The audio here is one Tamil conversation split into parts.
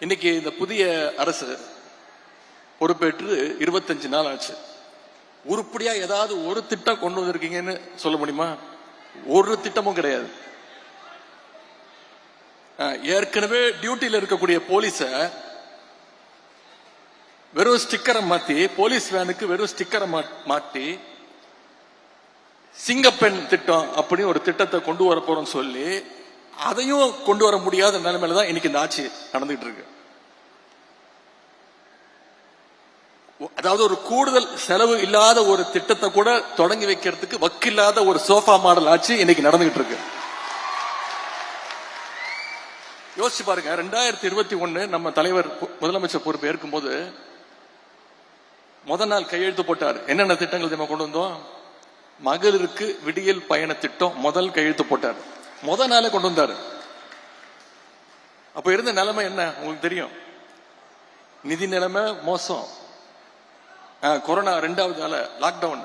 இன்னைக்கு இந்த புதிய அரசு பொறுப்பேற்று 25 நாள் ஆச்சு. உருப்படியா ஏதாவது ஒரு திட்டம் கொண்டு வந்திருக்கீங்கன்னு சொல்ல முடியுமா? ஒரு திட்டமும் கிடையாது. ஏற்கனவே டியூட்டியில் இருக்கக்கூடிய போலீஸ வெறும் ஸ்டிக்கரை மாத்தி, போலீஸ் வேனுக்கு வெறும் ஸ்டிக்கரை மாட்டி சிங்கப்பெண் திட்டம் அப்படி ஒரு திட்டத்தை கொண்டு வர போறோம் சொல்லி அதையும் கொண்டு வர முடியாத நிலைமையில தான் இன்னைக்கு இந்த ஆட்சி நடந்துகிட்டு இருக்கு. அதாவது ஒரு கூடுதல் செலவு இல்லாத ஒரு திட்டத்தை கூட தொடங்கி வைக்கிறதுக்கு வக்கில்லாத ஒரு சோஃபா மாடல் ஆட்சி இன்னைக்கு நடந்துகிட்டு இருக்கு. யோசிச்சு பாருங்க, 2021 நம்ம தலைவர் முதலமைச்சர் பொறுப்பு ஏற்கும் போது முதல் நாள் கையெழுத்து போட்டார். என்னென்ன திட்டங்கள் நம்ம கொண்டு வந்தோம்? மகளிருக்கு விடியல் பயண திட்டம் முதல் கையெழுத்து போட்டார். முதல் நாளே கொண்டு வந்தார். அப்ப இருந்த நிலைமை என்ன உங்களுக்கு தெரியும். நிதி நிலைமை மோசம். கொரோனா 2வது நாள் லாக்டவுன்.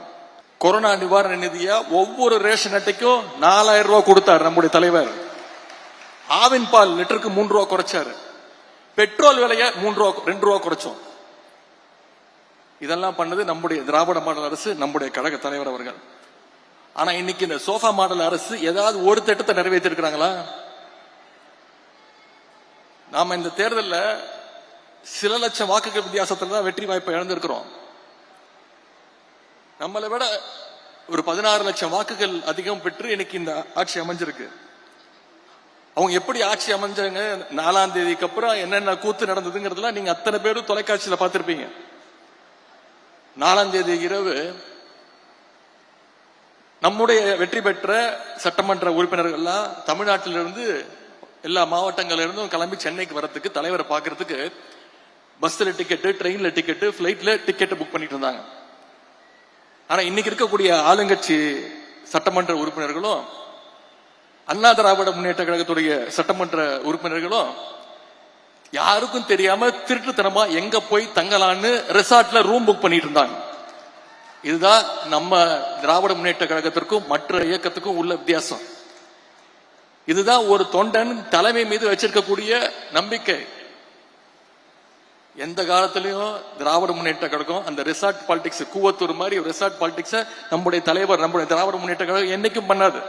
கொரோனா நிவாரண நிதியா ஒவ்வொரு ரேஷன் அட்டைக்கும் 4000 ரூபாய் கொடுத்தார் நம்முடைய தலைவர். ஆவின் பால் லிட்டருக்கு 3 ரூபாய் குறைச்சாரு. பெட்ரோல் விலைய 2 ரூபாய் குறைச்சோம். இதெல்லாம் பண்ணது நம்முடைய திராவிட மாடல் அரசு, நம்முடைய கழக தலைவர் அவர்கள். ஆனா இன்னைக்கு இந்த சோஃபா மாடல் அரசு ஏதாவது ஒரு திட்டத்தை நிறைவேற்றி இருக்கிறாங்களா? நாம இந்த தேர்தலில் சில லட்சம் வாக்குகள் வித்தியாசத்துல தான் வெற்றி வாய்ப்பை இழந்திருக்கிறோம். நம்மளை விட ஒரு 16 லட்சம் வாக்குகள் அதிகம் பெற்று இன்னைக்கு இந்த ஆட்சி அமைஞ்சிருக்கு. அவங்க எப்படி ஆட்சி அமைஞ்சாங்க, 4ஆம் தேதிக்கு அப்புறம் என்னென்ன கூத்து நடந்ததுங்கிறதுலாம் நீங்க அத்தனை பேரும் தொலைக்காட்சியில பார்த்திருப்பீங்க. 4ஆம் தேதி இரவு நம்முடைய வெற்றி பெற்ற சட்டமன்ற உறுப்பினர்கள்லாம் தமிழ்நாட்டிலிருந்து எல்லா மாவட்டங்கள்ல இருந்தும் கிளம்பி சென்னைக்கு வரத்துக்கு, தலைவரை பார்க்கறதுக்கு பஸ்ல டிக்கெட்டு, ட்ரெயின்ல டிக்கெட்டு, பிளைட்ல டிக்கெட் புக் பண்ணிட்டு இருந்தாங்க. ஆனா இன்னைக்கு இருக்கக்கூடிய ஆளுங்கட்சி சட்டமன்ற உறுப்பினர்களும் அண்ணா திராவிட முன்னேற்ற கழகத்துடைய சட்டமன்ற உறுப்பினர்களும் யாருக்கும் தெரியாம திருட்டுத்தனமா எங்க போய் தங்கலான்னு ரெசார்ட்ல ரூம் புக் பண்ணிட்டு இருந்தாங்க. இதுதான் நம்ம திராவிட முன்னேற்ற கழகத்திற்கும் மற்ற இயக்கத்துக்கும் உள்ள வித்தியாசம். இதுதான் ஒரு தொண்டன் தலைமை மீது வச்சிருக்கக்கூடிய நம்பிக்கை. எந்த காலத்திலையும் திராவிட முன்னேற்ற கழகம் அந்த ரிசார்ட் பாலிடிக்ஸ், கூவத்தூர் மாதிரி ரிசார்ட் பாலிடிக்ஸ் நம்முடைய தலைவர், நம்முடைய திராவிட முன்னேற்ற கழகம் என்னைக்கும் பண்ணாது.